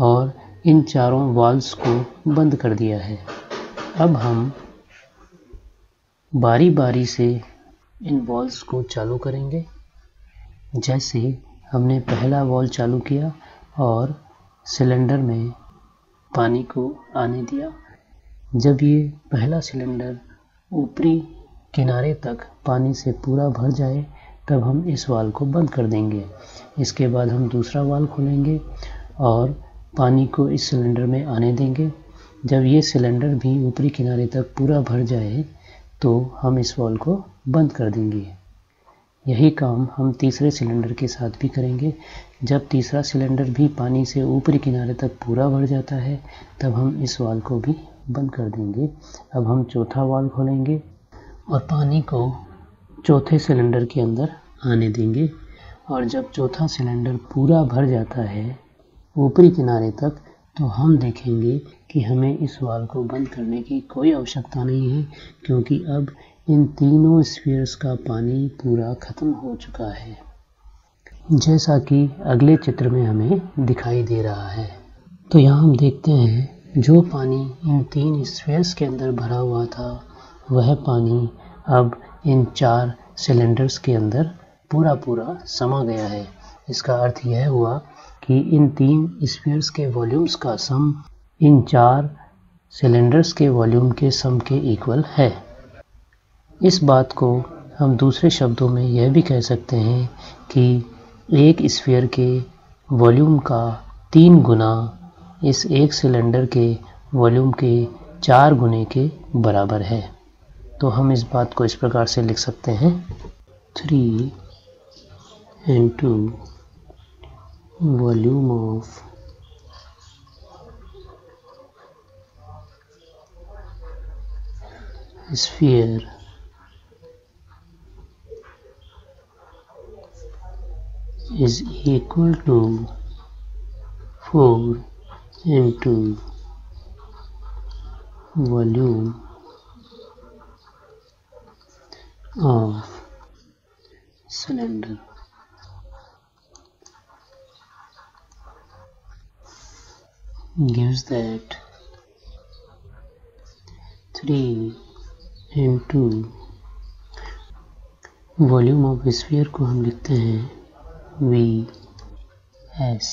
Speaker 1: और इन चारों वाल्व्स को बंद कर दिया है। अब हम बारी बारी से इन वाल्व्स को चालू करेंगे। जैसे हमने पहला वाल्व चालू किया और सिलेंडर में पानी को आने दिया। जब ये पहला सिलेंडर ऊपरी किनारे तक पानी से पूरा भर जाए तब हम इस वाल्व को बंद कर देंगे। इसके बाद हम दूसरा वाल्व खोलेंगे और पानी को इस सिलेंडर में आने देंगे। जब ये सिलेंडर भी ऊपरी किनारे तक पूरा भर जाए तो हम इस वाल्व को बंद कर देंगे। यही काम हम तीसरे सिलेंडर के साथ भी करेंगे। जब तीसरा सिलेंडर भी पानी से ऊपरी किनारे तक पूरा भर जाता है तब हम इस वाल्व को भी बंद कर देंगे। अब हम चौथा वाल्व खोलेंगे और पानी को चौथे सिलेंडर के अंदर आने देंगे। और जब चौथा सिलेंडर पूरा भर जाता है ऊपरी किनारे तक तो हम देखेंगे कि हमें इस वाल्व को बंद करने की कोई आवश्यकता नहीं है, क्योंकि अब इन तीनों स्फीयर्स का पानी पूरा खत्म हो चुका है, जैसा कि अगले चित्र में हमें दिखाई दे रहा है। तो यहाँ हम देखते हैं जो पानी इन तीन स्फीयर्स के अंदर भरा हुआ था वह पानी अब इन 4 सिलेंडर्स के अंदर पूरा समा गया है। इसका अर्थ यह हुआ कि इन 3 स्फीयर्स के वॉल्यूम्स का सम इन 4 सिलेंडर्स के वॉल्यूम के सम के इक्वल है। इस बात को हम दूसरे शब्दों में यह भी कह सकते हैं कि एक स्फीयर के वॉल्यूम का 3 गुना इस एक सिलेंडर के वॉल्यूम के 4 गुने के बराबर है। तो हम इस बात को इस प्रकार से लिख सकते हैं 3 into volume of sphere is equal to 4 into volume of cylinder. Gives that 3 into volume of sphere को हम लिखते हैं VS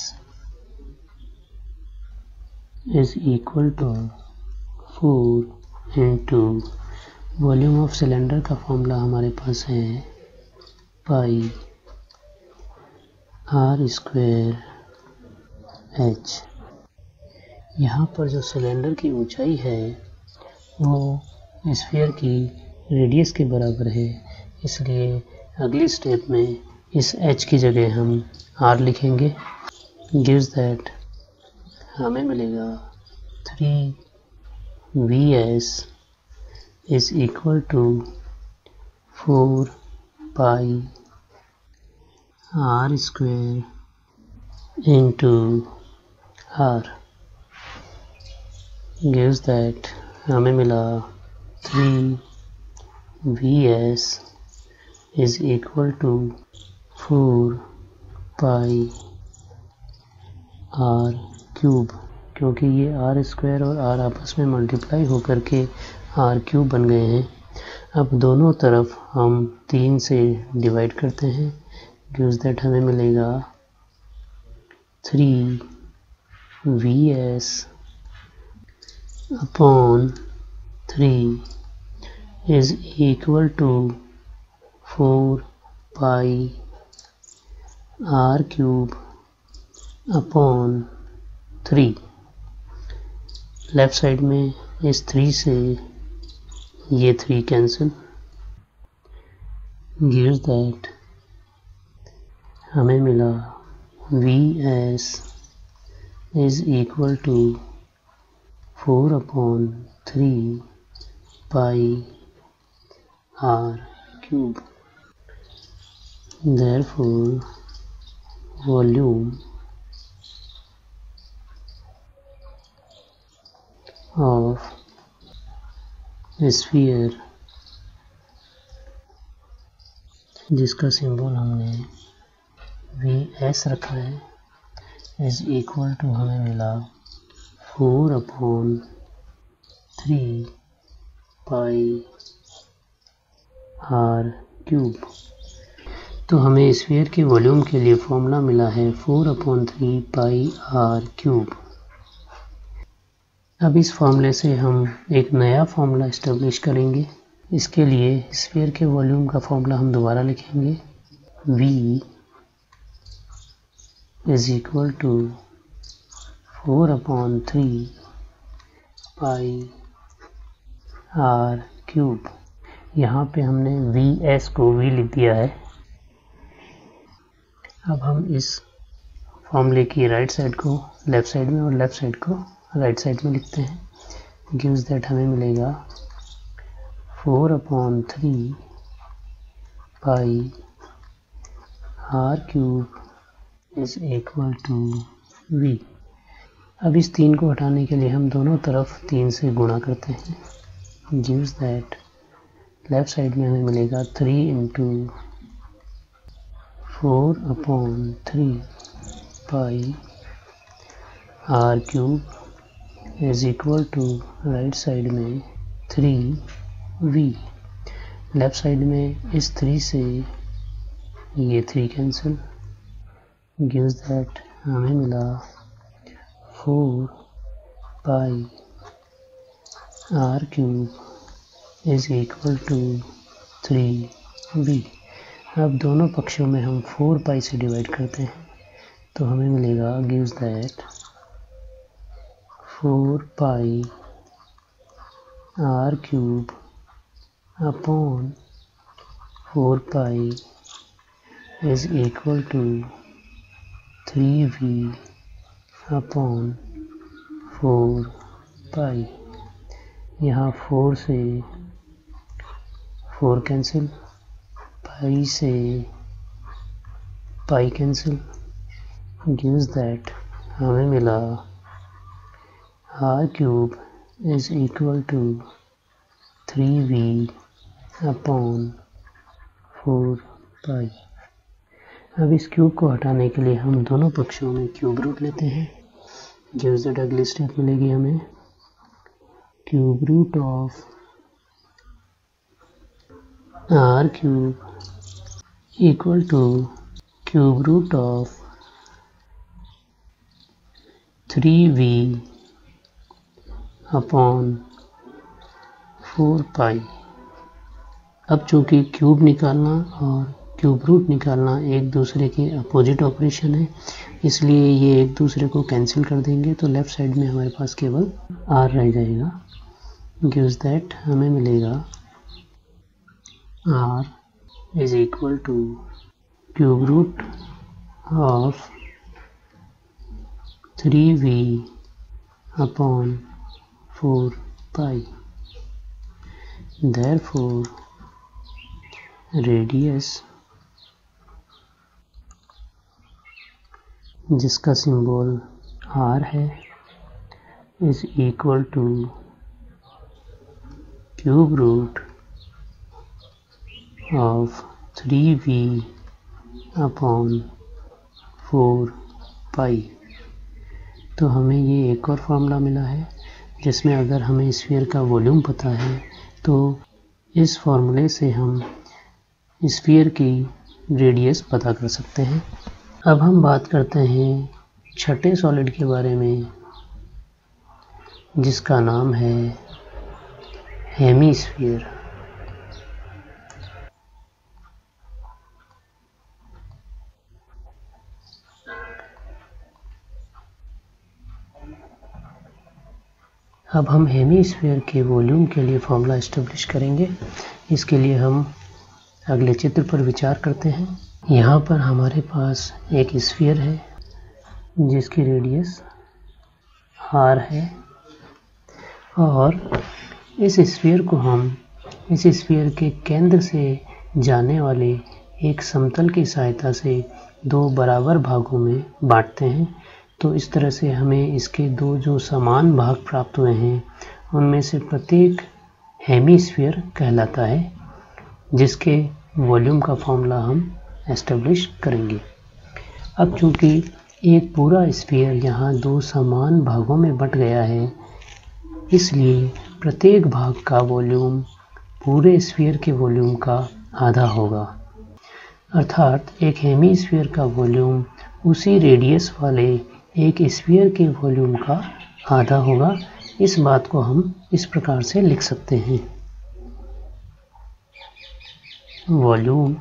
Speaker 1: is equal to 4 into volume of cylinder का फॉर्मूला हमारे पास है पाई R स्क्वायर H। यहाँ पर जो सिलेंडर की ऊंचाई है वो स्फीयर की रेडियस के बराबर है, इसलिए अगली स्टेप में इस h की जगह हम r लिखेंगे। गिव्स दैट हमें मिलेगा 3VS is equal to 4 pi R square into R। gives that हमें मिला 3VS is equal to 4 pi R cube, क्योंकि ये R स्क्वायर और R आपस में मल्टीप्लाई होकर के R क्यूब बन गए हैं। अब दोनों तरफ हम 3 से डिवाइड करते हैं। gives that हमें मिलेगा 3VS upon 3 is equal to 4 pi R cube upon 3। Left side में इस 3 से ये 3 कैंसिल। गिव्स दैट हमें मिला VS is equal to 4 upon 3 pi R cube. Therefore volume of sphere, जिसका सिंबल हमने VS रखा है, इज इक्वल टू हमें मिला 4 अपॉन 3 पाई R क्यूब। तो हमें स्फीयर के वॉल्यूम के लिए फॉर्मूला मिला है 4 अपॉन 3 पाई R क्यूब। अब इस फॉर्मूले से हम एक नया फॉर्मूला इस्टेब्लिश करेंगे। इसके लिए स्फीयर के वॉल्यूम का फॉर्मूला हम दोबारा लिखेंगे। V is equal to 4 upon 3 pi R cube. यहाँ पे हमने VS को V लिख दिया है, अब हम इस फॉर्मूले की राइट साइड को लेफ़्ट साइड में और लेफ़्ट साइड को राइट साइड में लिखते हैं। गिव्स दैट हमें मिलेगा 4/3 pi r³ is equal to v। अब इस 3 को हटाने के लिए हम दोनों तरफ 3 से गुणा करते हैं। गिव्स दैट लेफ्ट साइड में हमें मिलेगा 3 × 4/3 pi r³ is equal to right side में 3v। लेफ्ट साइड में इस 3 से ये 3 कैंसिल। गिव्स दैट हमें मिला 4 pi r³ is equal to 3v। अब दोनों पक्षों में हम 4 पाई से डिवाइड करते हैं तो हमें मिलेगा gives that 4 pi r³ upon 4 pi is equal to 3v upon 4 pi. यहाँ 4 से 4 कैंसिल, पाई से पाई कैंसिल। गिव्स दैट हमें मिला r³ is equal to 3v upon 4 pi. अब इस क्यूब को हटाने के लिए हम दोनों पक्षों में क्यूब रूट लेते हैं। गिव्स दैट अगली स्टेप मिलेगी हमें cube root of r³ equal to cube root of 3v upon 4 pi. अब चूंकि क्यूब निकालना और क्यूब रूट निकालना एक दूसरे के अपोजिट ऑपरेशन है, इसलिए ये एक दूसरे को कैंसिल कर देंगे, तो लेफ्ट साइड में हमारे पास केवल r रह जाएगा। गिव्स दैट हमें मिलेगा r is equal to cube root of 3v upon 4 pi. Therefore, radius जिसका सिंबल r है is equal to cube root of 3v upon 4 pi. तो हमें ये एक और फॉर्मूला मिला है जिसमें अगर हमें स्फीयर का वॉल्यूम पता है तो इस फॉर्मूले से हम स्फीयर की रेडियस पता कर सकते हैं। अब हम बात करते हैं छठे सॉलिड के बारे में जिसका नाम है हेमीस्फीयर। अब हम हेमीस्फीयर के वॉल्यूम के लिए फॉर्मूला एस्टेब्लिश करेंगे। इसके लिए हम अगले चित्र पर विचार करते हैं। यहाँ पर हमारे पास एक स्फीयर है जिसकी रेडियस r है और इस स्फीयर को हम इस स्फीयर के केंद्र से जाने वाले एक समतल की सहायता से 2 बराबर भागों में बांटते हैं। तो इस तरह से हमें इसके 2 जो समान भाग प्राप्त हुए हैं उनमें से प्रत्येक हेमीस्फीयर कहलाता है, जिसके वॉल्यूम का फॉर्मूला हम एस्टेब्लिश करेंगे। अब चूंकि एक पूरा स्फीयर यहाँ 2 समान भागों में बंट गया है, इसलिए प्रत्येक भाग का वॉल्यूम पूरे स्फीयर के वॉल्यूम का आधा होगा। अर्थात एक हेमीस्फीयर का वॉल्यूम उसी रेडियस वाले एक स्फीयर के वॉल्यूम का आधा होगा। इस बात को हम इस प्रकार से लिख सकते हैं, वॉल्यूम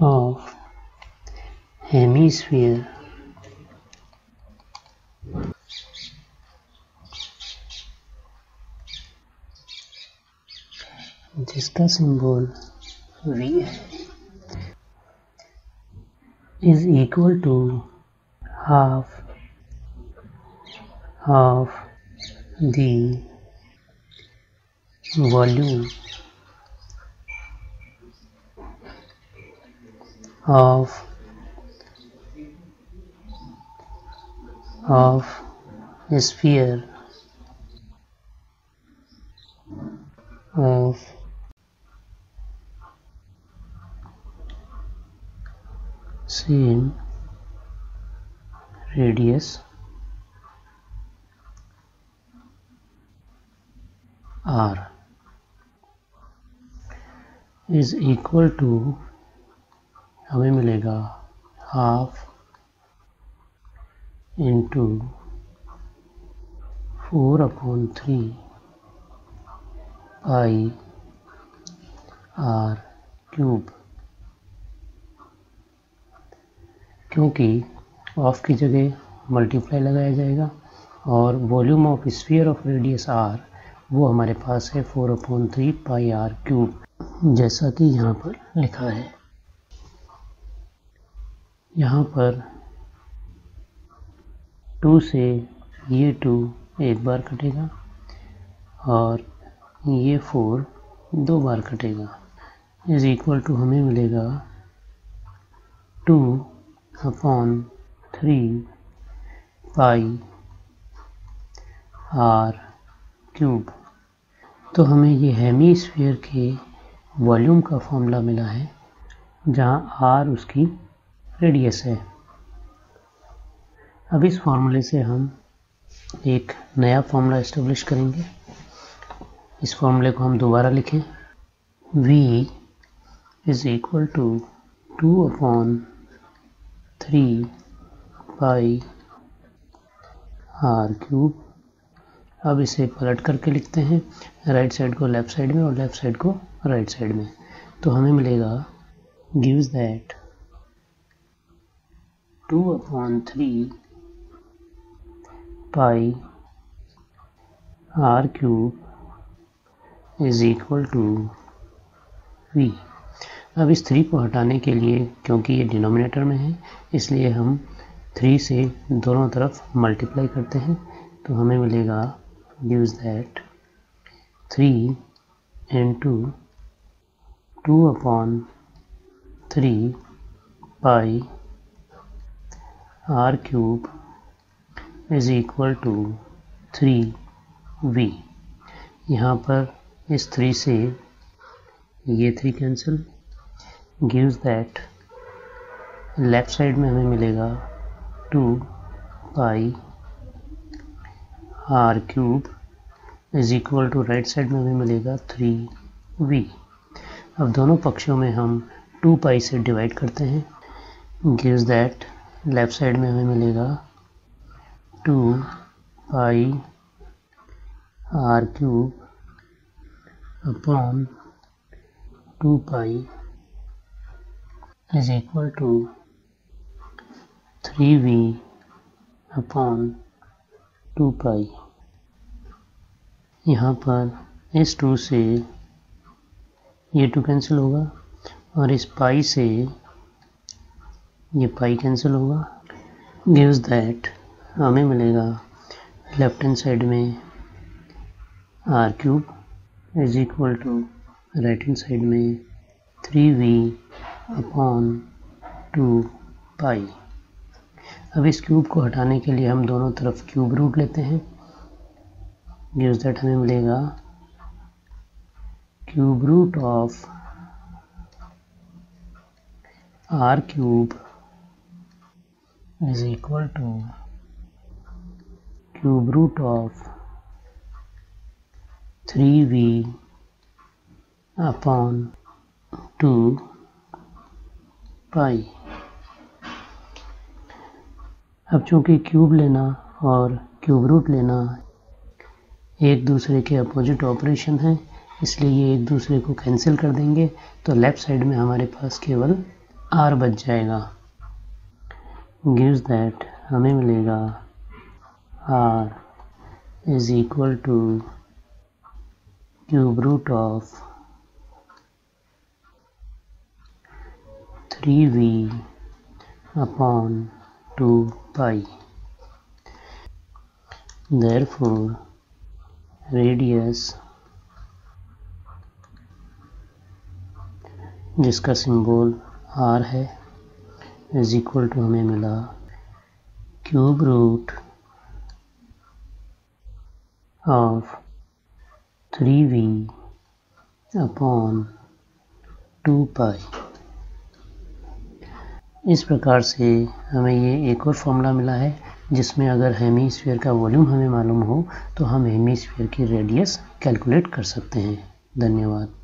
Speaker 1: ऑफ हेमीस्फीयर जिसका सिंबल V है is equal to half of the volume of a sphere of same radius r is equal to, हमें मिलेगा half into 4/3 pi r cube. क्योंकि ऑफ की जगह मल्टीप्लाई लगाया जाएगा और volume of sphere of radius r वो हमारे पास है 4/3 पाई r क्यूब, जैसा कि यहाँ पर लिखा है। यहाँ पर 2 से ये 2 एक बार कटेगा और ये 4 2 बार कटेगा, इज इक्वल टू हमें मिलेगा 2/3 पाई r क्यूब। तो हमें ये हेमीस्फीयर के वॉल्यूम का फॉर्मूला मिला है, जहाँ r उसकी रेडियस है। अब इस फॉर्मूले से हम एक नया फॉर्मूला एस्टेब्लिश करेंगे। इस फॉर्मूले को हम दोबारा लिखें। v is equal to 2/3 pi r cube. अब इसे पलट करके लिखते हैं, राइट साइड को लेफ्ट साइड में और लेफ्ट साइड को राइट साइड में। तो हमें मिलेगा gives that 2/3 pi r cube is equal to v। अब इस 3 को हटाने के लिए, क्योंकि ये डिनोमिनेटर में है, इसलिए हम 3 से दोनों तरफ मल्टीप्लाई करते हैं। तो हमें मिलेगा gives that 3 into 2/3 pi r cube is equal to 3v। यहाँ पर इस 3 से ये 3 cancel, gives that left side में हमें मिलेगा 2 pi r cube is equal to, right side में हमें मिलेगा 3v। अब दोनों पक्षों में हम 2 पाई से डिवाइड करते हैं, गिव्स दैट लेफ्ट साइड में हमें मिलेगा 2 pi r cube upon 2 pi is equal to 3v upon 2 pi. यहाँ पर इस 2 से ये 2 कैंसिल होगा और इस पाई से ये पाई कैंसिल होगा, गिव्स दैट हमें मिलेगा लेफ्ट हैंड साइड में r cube is equal to right hand side में 3v अपॉन 2 पाई। अब इस क्यूब को हटाने के लिए हम दोनों तरफ क्यूब रूट लेते हैं, गिव्स दैट हमें मिलेगा cube root of r cube is equal to cube root of 3v upon 2 pi. अब चूंकि क्यूब लेना और क्यूब रूट लेना एक दूसरे के अपोजिट ऑपरेशन है, इसलिए ये एक दूसरे को कैंसिल कर देंगे। तो लेफ्ट साइड में हमारे पास केवल r बच जाएगा, गिव्स दैट हमें मिलेगा r is equal to cube root of 3v upon 2 pi. Therefore radius जिसका सिंबल r है इज इक्वल टू हमें मिला cube root of 3v upon 2 pi. इस प्रकार से हमें ये एक और फॉर्मूला मिला है जिसमें अगर हेमीस्फीयर का वॉल्यूम हमें मालूम हो तो हम हेमीस्फीयर की रेडियस कैलकुलेट कर सकते हैं। धन्यवाद।